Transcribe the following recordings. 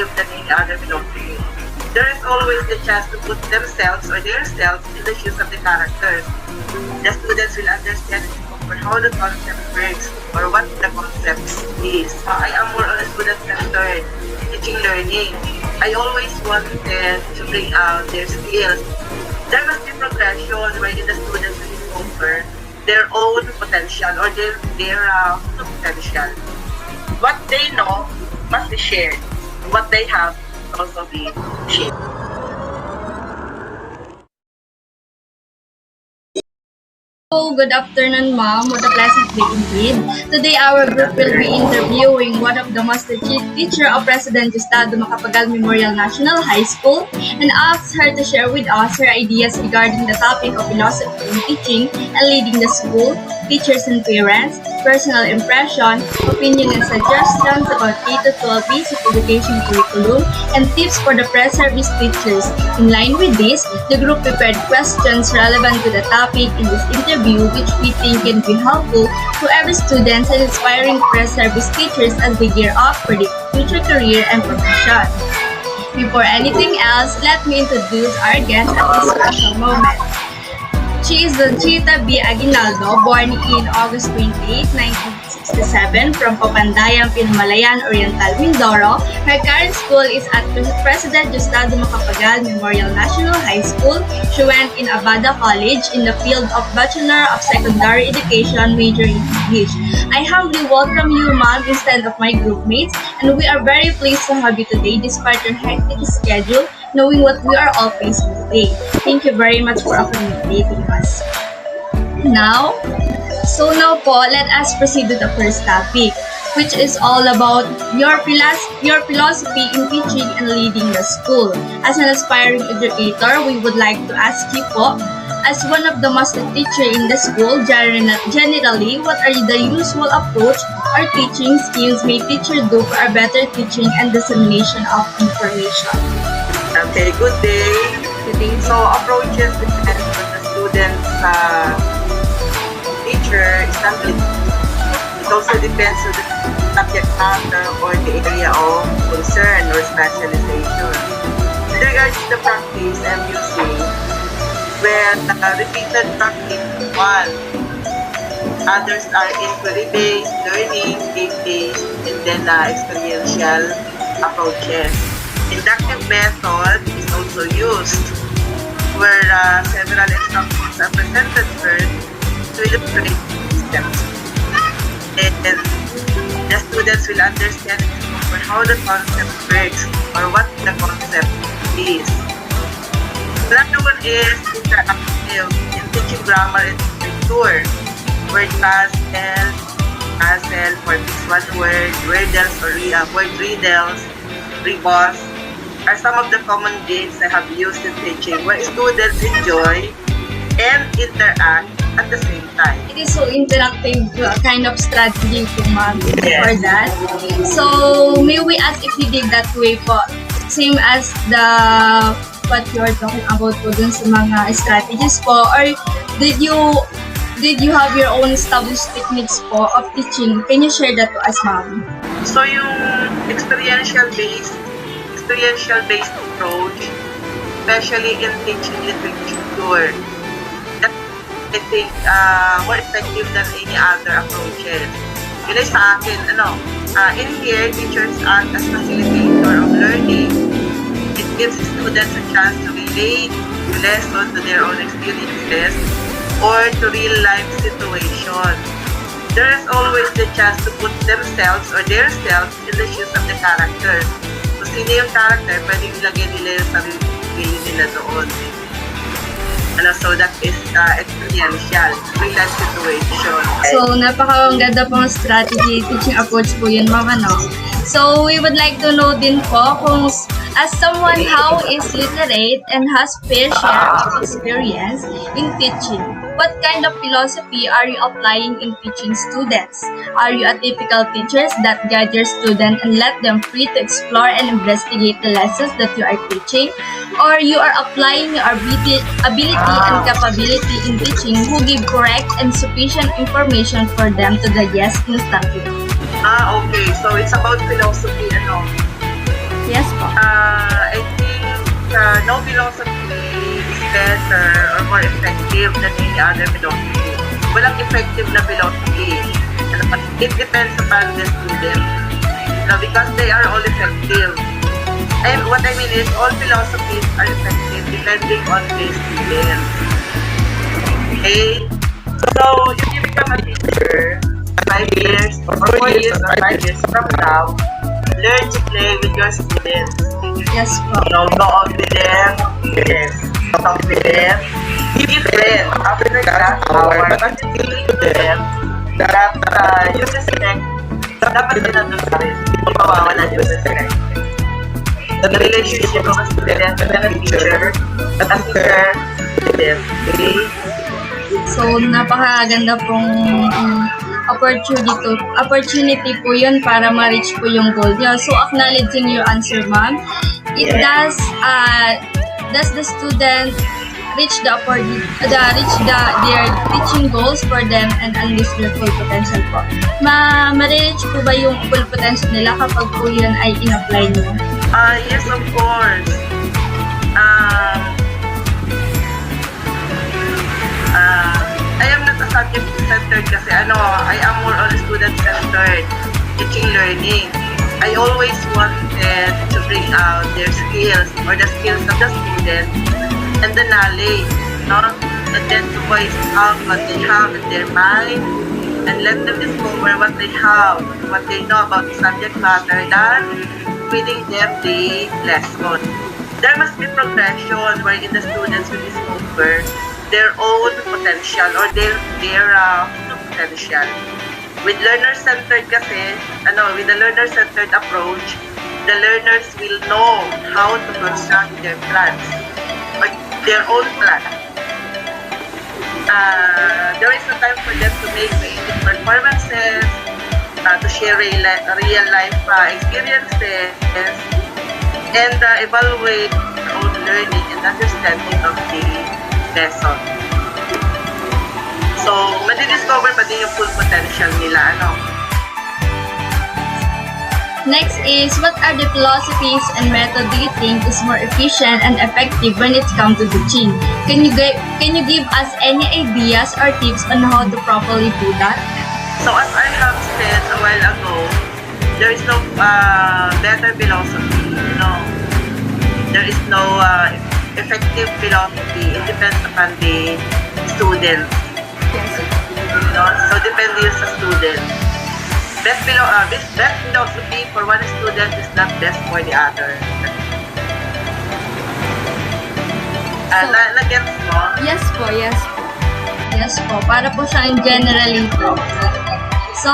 believe than any other philosophy. There is always the chance to put themselves or their selves in the shoes of the characters. The students will understand or how the concept works or what the concept is. I am more on a student-centered teaching learning. I always wanted to bring out their skills. There must be progression wherein the students will discover their own potential or their potential. What they know must be shared. What they have must also be shared. Hello, good afternoon, ma'am. What a pleasant day indeed. Today, our group will be interviewing one of the master teacher of President Gustavo Macapagal Memorial National High School and asked her to share with us her ideas regarding the topic of philosophy in teaching and leading the school, teachers and parents, personal impression, opinion and suggestions about K-12 basic education curriculum, and tips for the pre-service teachers. In line with this, the group prepared questions relevant to the topic in this interview, which we think can be helpful to every student and inspiring pre-service teachers as they gear up for their future career and profession. Before anything else, let me introduce our guest at this special moment. She is Donchita B. Aguinaldo, born in August 28, 1967 from Papandayang, Pinamalayan Oriental, Mindoro. Her current school is at President Gustavo Macapagal Memorial National High School. She went in Abada College in the field of Bachelor of Secondary Education, major in English. I humbly welcome you, ma'am, instead of my group mates, and we are very pleased to have you today despite your hectic schedule, knowing what we are all facing today. Thank you very much for accommodating us. Now po, let us proceed to the first topic, which is all about your philosophy in teaching and leading the school. As an aspiring educator, we would like to ask you po, as one of the master teacher in the school, generally, what are the usual approach or teaching schemes may teacher do for a better teaching and dissemination of information? Okay, good day. So approaches depend on the student's teacher is not limited. It also depends on the subject matter or the area of concern or specialization. With regards to the practice I'm using, when repeated practice one, others are inquiry-based, learning, game-based, and then experiential approaches. Inductive method is also used, where several instructions are presented first to illustrate steps. And the students will understand how the concept works or what the concept is. Another one is interactive in teaching grammar and literature, where puzzle, for this one word, riddles or word riddles, rebus, are some of the common games I have used in teaching where students enjoy and interact at the same time. It is so interactive kind of strategy po, ma'am, Yes. for that. So, may we ask if you did that way po? Same as what you are talking about po dun sa mga strategies po? Or did you have your own established techniques po of teaching? Can you share that to us, ma'am? So yung experiential-based approach, especially in teaching literature, that I think more effective than any other approaches. Yun ay sa akin, in here, teachers act as facilitator of learning. It gives students a chance to relate the lesson to their own experiences or to real-life situations. There is always the chance to put themselves or their selves in the shoes of the characters. Kung sino yung character, pwedeng ilagay nila yung sarili nila doon. So that is experiential, real-life situation. So, napakaganda pong strategy, teaching approach po yun, ma'am, So, we would like to know din po kung as someone how is literate and has fair share of experience in teaching, what kind of philosophy are you applying in teaching students? Are you a typical teacher that guide your student and let them free to explore and investigate the lessons that you are teaching? Or you are applying your ability and capability in teaching who give correct and sufficient information for them to digest instantly? Okay. So it's about philosophy, Yes po. I think no philosophy is better or more effective than any other philosophy. Walang effective na philosophy. It depends upon the student. Because they are all effective. And what I mean is, all philosophies are effective depending on the student. Okay? So, if you become a teacher, 5 years, or 4 years, or 5 years from now, learn to play with your students. Yes po. Go out with them. Yes. Talk with them. Be friends after that hour. But explain to them that yung respect, dapat din nandun sa rin. Hindi mo mawawala yung respect. The relationship of a student and a teacher, at a teacher, student. Okay? So, napakaganda pong opportunity po yun para ma-reach po yung goal niya. So, acknowledging your answer, ma'am, it does the student reach their teaching goals for them and unleash their full potential po. Ma-reach po ba yung full potential nila kapag po yun ay in-apply niyo? Yes, of course. I am not a subject-centered kasi I am more on student-centered teaching learning. I always wanted to bring out their skills or the skills of the student and the knowledge, and then to voice out what they have in their mind and let them discover what they have, what they know about the subject matter than feeding them the lesson. There must be progression wherein the students will discover their own potential or their potential. With learner-centered kasi, with the learner-centered approach, the learners will know how to construct their plans or their own plan. There is a time for them to make creative performances, to share real life experiences, and evaluate their own learning and understanding of the lesson. So, madidiscover pa din yung full potential nila, Next is, what are the philosophies and method do you think is more efficient and effective when it comes to teaching? Can you give us any ideas or tips on how to properly do that? So, as I have said a while ago, there is no better philosophy, There is no effective philosophy. It depends upon the student. Yes. So, depende yun sa student. Best philosophy for one student is not best for the other. Nag-gets mo? Yes po. Yes po. Para po siyang generally po. So,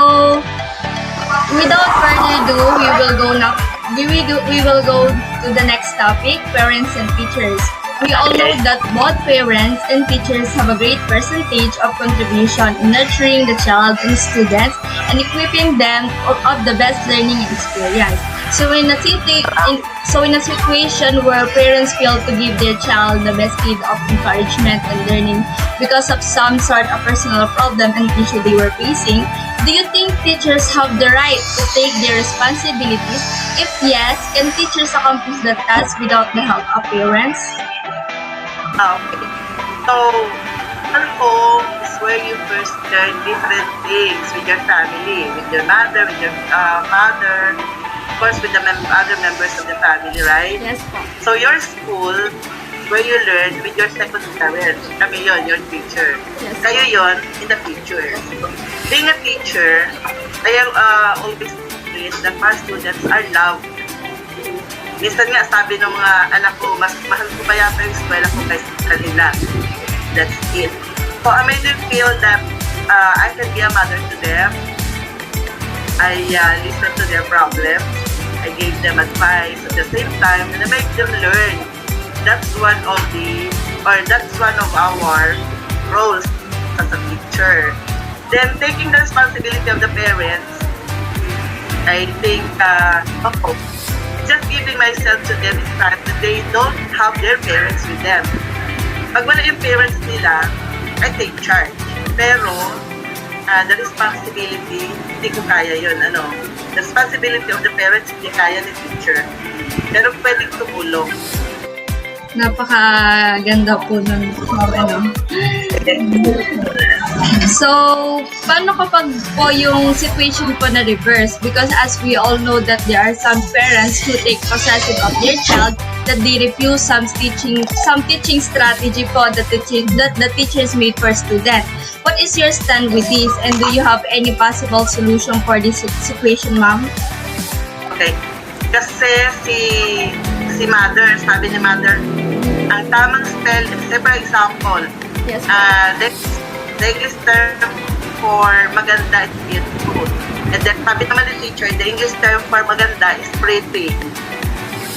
without further ado, we will go to the next topic, parents and teachers. We all know that both parents and teachers have a great percentage of contribution in nurturing the child and students and equipping them of the best learning experience. So in a situation where parents fail to give their child the best aid of encouragement and learning because of some sort of personal problem and issue they were facing, do you think teachers have the right to take their responsibilities? If yes, can teachers accomplish that task without the help of parents? Okay. So, home is where you first learn different things with your family, with your mother, with your father, of course with the other members of the family, right? Yes po. So, your school, where you learn with your second parent. Kami yun, your teacher. Yes. Kayo yun in the future. Being a teacher, I always say that our students are loved. Minsan nga, sabi ng mga anak ko, mas mahal ko pa yata yung eskwela ko kaysa kanila. That's it. So, I made them feel that I can be a mother to them. I listen to their problems. I gave them advice at the same time, and I make them learn. That's one of our roles as a teacher. Then, taking the responsibility of the parents, I think, just giving myself to them is that they don't have their parents with them. Pag wala yung parents nila, I take charge. Pero, the responsibility, hindi ko kaya yun. The responsibility of the parents, hindi kaya ni teacher. pero pwedeng tumulong. Napakaganda po nun. Ano. So, paano kapag po yung situation po na reverse? Because as we all know that there are some parents who take possessive of their child, that they refuse some teaching strategy po that the teachers made for student. What is your stand with this, and do you have any possible solution for this situation, ma'am? Okay. Kasi si mother, sabi ni mother, ang tamang spell, say for example, Yes. The English term for maganda is beautiful. And then sabi naman ni teacher, the English term for maganda is pretty.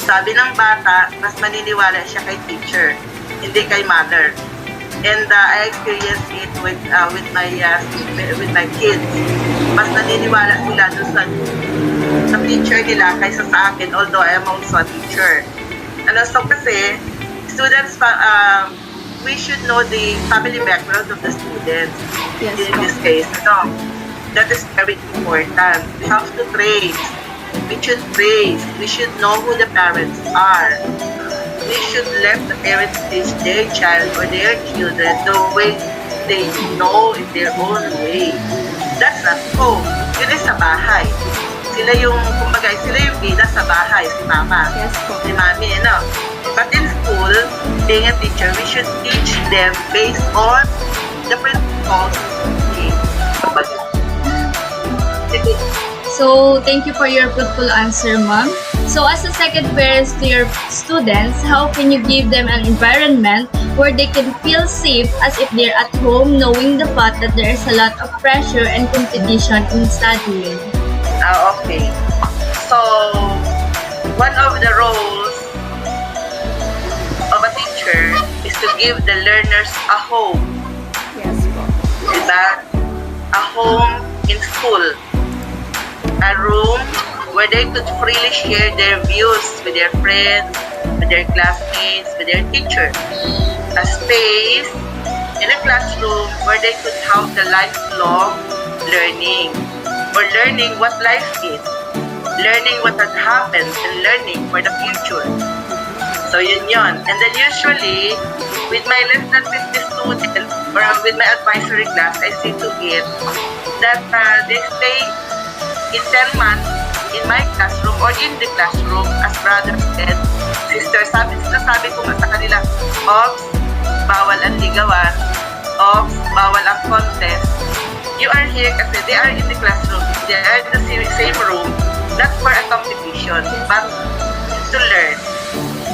Sabi ng bata, mas maniniwala siya kay teacher, hindi kay mother. And I experienced it with my kids. Mas naniniwala sila doon sa teacher nila kaysa sa akin, although I am also a teacher. So kasi, students, we should know the family background of the students. Yes, in this case. So, that is very important. We have to trace. We should trace. We should know who the parents are. We should let the parents teach their child or their children the way they know in their own way. That's at home. Yun is sa bahay. Sila yung bida sa bahay, si mama, Yes po. si mami, But in school, being a teacher, we should teach them based on the principles. So, thank you for your fruitful answer, ma'am. So, as a second parents to your students, how can you give them an environment where they can feel safe as if they're at home, knowing the fact that there is a lot of pressure and competition in studying? Okay. So, one of the roles of a teacher is to give the learners a home. Yes po. Diba? A home in school. A room where they could freely share their views with their friends, with their classmates, with their teacher. A space in a classroom where they could have the lifelong learning, or learning what life is, learning what has happened, and learning for the future. So yun. And then usually, with my less than 50 students, or with my advisory class, I see to it that they stay in 10 months in my classroom or in the classroom as brothers and sisters. Sabi ko nga sa kanila, Ops, bawal ang ligawan. Ops, bawal ang contest. You are here kasi they are in the classroom. They are in the same room, not for a competition, but to learn.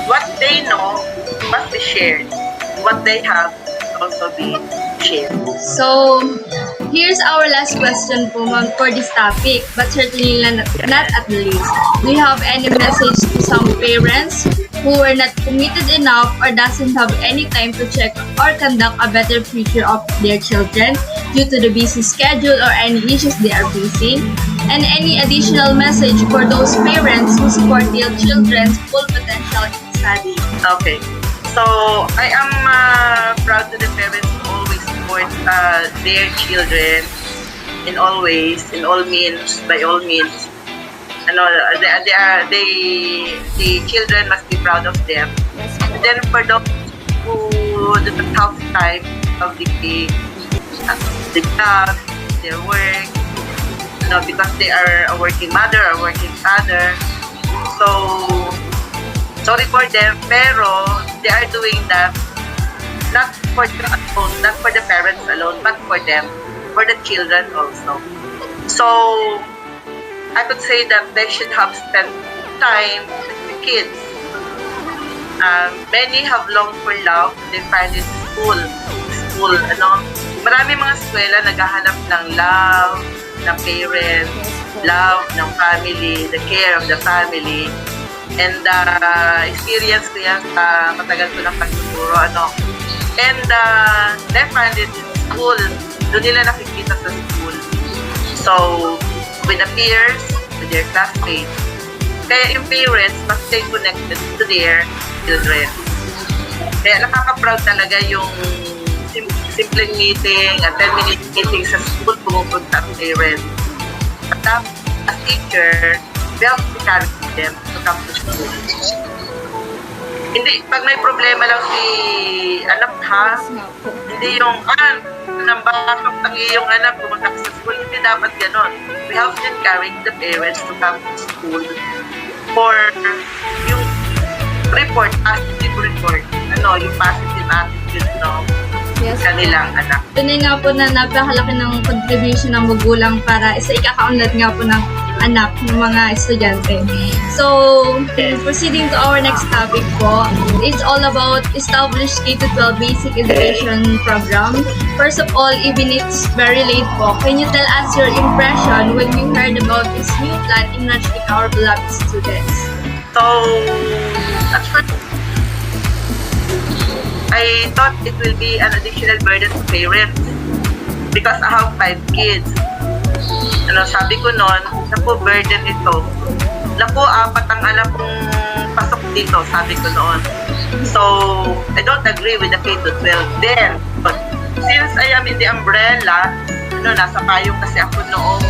What they know must be shared. What they have must also be shared. So, here's our last question po, ma'am, for this topic, but certainly not at the least. Do you have any message to some parents who were not committed enough or doesn't have any time to check or conduct a better future of their children due to the busy schedule or any issues they are facing? And any additional message for those parents who support their children's full potential in study? Okay. So, I am proud to the parents who always support their children in all ways, in all means, by all means. The children must be proud of them. And then for those who do the tough time of the job, their work, because they are a working mother or working father. So, sorry for them, pero they are doing that not for them alone, not for the parents alone, but for them, for the children also. So, I could say that they should have spent time with the kids. Many have longed for love. They find it school. Marami mga eskwela naghahanap ng love, ng parents, love ng family, the care of the family. And experience ko yan sa matagal ko ng pagtuturo. And they find it in school. Doon nila nakikita sa school. So, with the peers, with their classmates. Kaya yung parents must stay connected to their children. Kaya nakaka-proud talaga yung simpleng meeting, a 10-minute meeting sa school, pumupunta ang parents. At as teacher, we have to encourage them to come to school. Hindi, pag may problema lang si anak ha, hindi yung, nambakap ng iyong anak pumunta sa school, hindi dapat ganon. We have to encourage the parents to come to school for yung report, positive report, yung positive attitude, Yes, kanilang anak. Tunay nga po na napakalaki ng contribution ng magulang para sa ikakaunlad nga po ng anak ng mga estudyante. So, proceeding to our next topic po, it's all about established K-12 basic education program. First of all, even it's very late po, can you tell us your impression when you heard about this new plan enriching our beloved students? So, at first, I thought it will be an additional burden to parents because I have 5 kids. Sabi ko noon, naku, burden ito. Naku, 4 ang anak kong pasok dito, sabi ko noon. So, I don't agree with the K-12. Then, but since I am in the umbrella, nasa payong kasi ako noong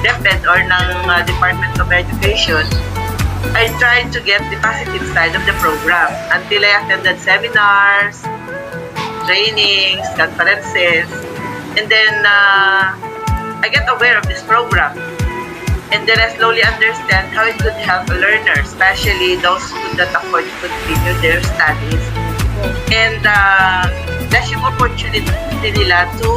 DepEd or ng Department of Education, I tried to get the positive side of the program until I attended seminars, trainings, conferences, and then I get aware of this program. And then I slowly understand how it could help a learner, especially those who could not afford to continue their studies. And that's yung opportunity nila to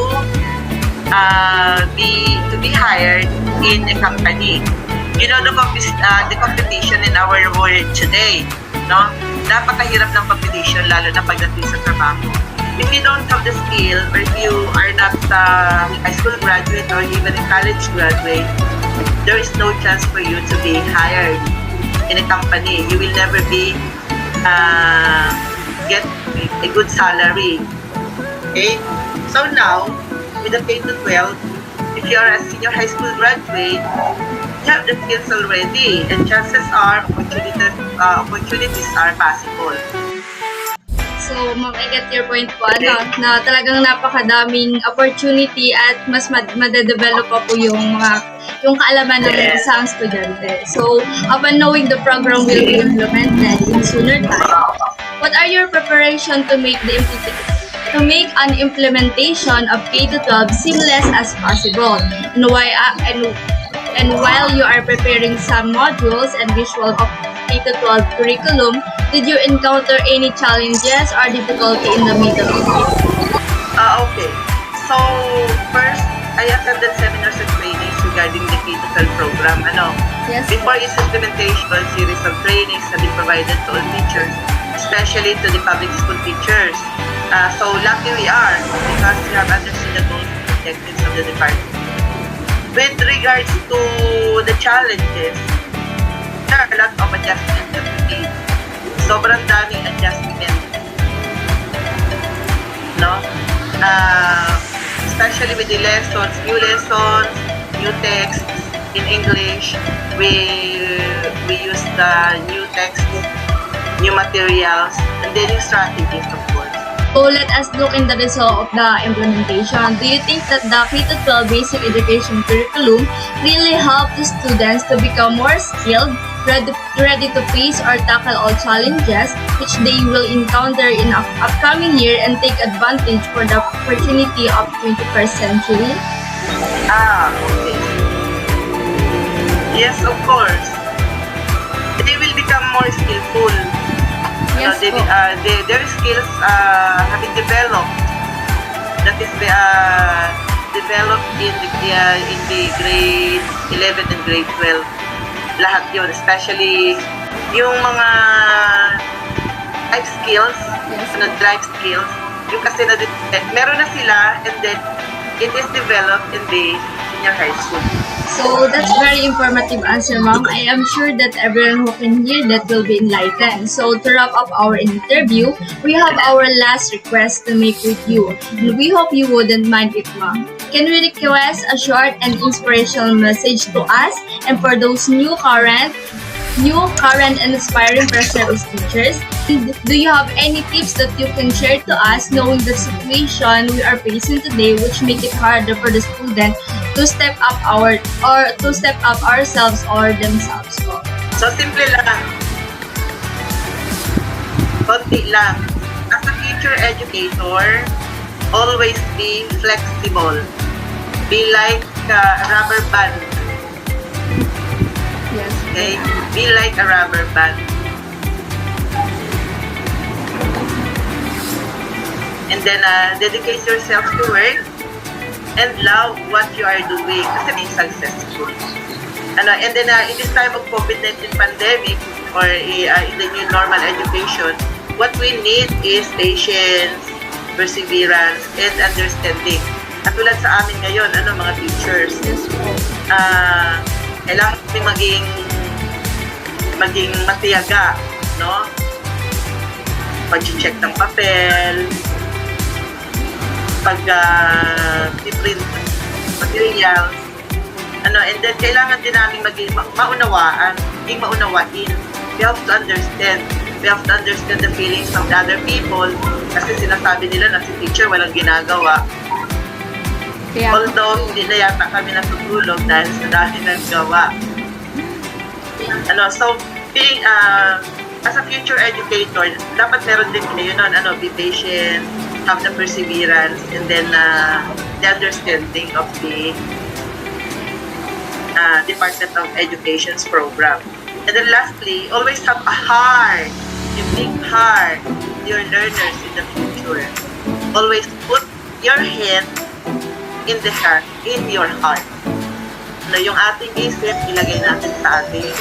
be hired in a company. The competition in our world today, napakahirap ng competition, lalo na pagdating sa trabaho. If you don't have the skill, or if you are not a high school graduate or even a college graduate, there is no chance for you to be hired in a company. You will never get a good salary. Okay? So now, with the K-12, if you are a senior high school graduate, you have the skills already, and chances are opportunities are possible. So, ma'am, I get your point po, na talagang napakadaming opportunity at mas madedevelop pa po yung kaalaman ng isang estudyante. So, upon knowing the program will be implemented in sooner time, what are your preparation to make an implementation of K-12 seamless as possible? And while you are preparing some modules and visual of K-12 curriculum, did you encounter any challenges or difficulty in the middle of it? Okay. So, first, I attended seminars and trainings regarding the K-12 program. Yes. Before its implementation, a series of trainings have been provided to all teachers, especially to the public school teachers. So, lucky we are because we have understood the goals and objectives of the department. With regards to the challenges, there are a lot of adjustments that we need. Sobrang daming adjustment. Especially with the lessons, new texts in English. We use the new texts, new materials, and then new strategies, of course. So let us look in the result of the implementation. Do you think that the K-12 basic education curriculum really helped the students to become more skilled, ready to face or tackle all challenges which they will encounter in the upcoming year and take advantage for the opportunity of 21st century? Okay. Yes, of course. They will become more skillful. Yes, their skills have been developed. That is developed in the grade 11 and grade 12. Lahat yun, especially yung mga life skills, drive skills, yung kasi meron na sila, and then it is developed in the senior high school. So that's very informative answer, ma'am. I am sure that everyone who can hear that will be enlightened. So to wrap up our interview, we have our last request to make with you. And we hope you wouldn't mind it, ma'am. Can we request a short and inspirational message to us and for those new current new, current, and aspiring pre-service teachers? Do you have any tips that you can share to us knowing the situation we are facing today which make it harder for the student to step up ourselves or themselves po? So, simple lang. Konti lang. As a future educator, always be flexible. Be like a rubber band. Yes. Okay? Be like a rubber band. And then, dedicate yourself to work and love what you are doing kasi be successful. And then, in this time of COVID-19 pandemic or in the new normal education, what we need is patience, perseverance, and understanding. Katulad sa amin ngayon, mga teachers. Yes po. Kailangan natin maging matiyaga, no? Pag-check ng papel, pag-print materials, and then kailangan din namin maging maunawain. We have to understand. We have to understand the feelings of the other people kasi sinasabi nila na si teacher walang ginagawa. Yeah. Although, hindi na yata kami natutulog dahil sa dami ng gawa. So, being, as a future educator, dapat meron din kayo nun, be patient, have the perseverance, and then, the understanding of the Department of Education's program. And then lastly, always have a heart, a big heart, your learners in the future. Always put your head in your heart. Yung ating isip, ilagay natin sa ating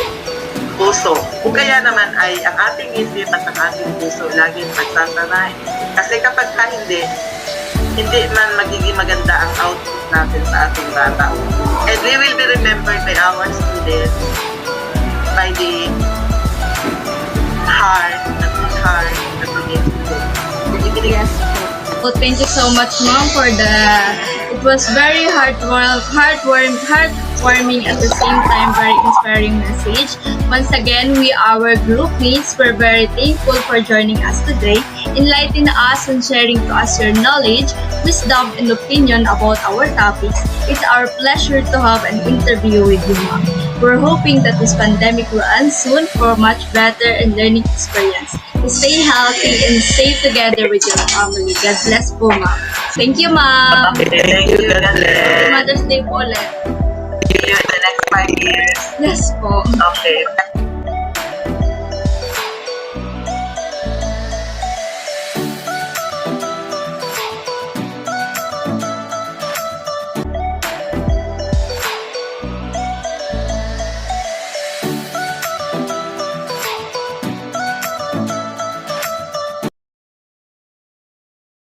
puso. Kung kaya naman ay ang ating isip at ang ating puso laging magsasanay. Kasi kapag hindi man magiging maganda ang output natin sa ating bata. And we will be remembered by our students by the heart that we give to them. Yes. Well, thank you so much, Mom, for it was very heartwarming at the same time very inspiring message. Once again, we, our group mates, were very thankful for joining us today, enlightening us and sharing to us your knowledge, wisdom, and opinion about our topics. It's our pleasure to have an interview with you, Mom. We're hoping that this pandemic will end soon for a much better and learning experience. Stay healthy and stay together with your family. God bless po, Ma'am. Thank you, Ma'am. Thank you, God bless. Mother's Day po ulit. See you in the next 5 years. Yes po. Okay.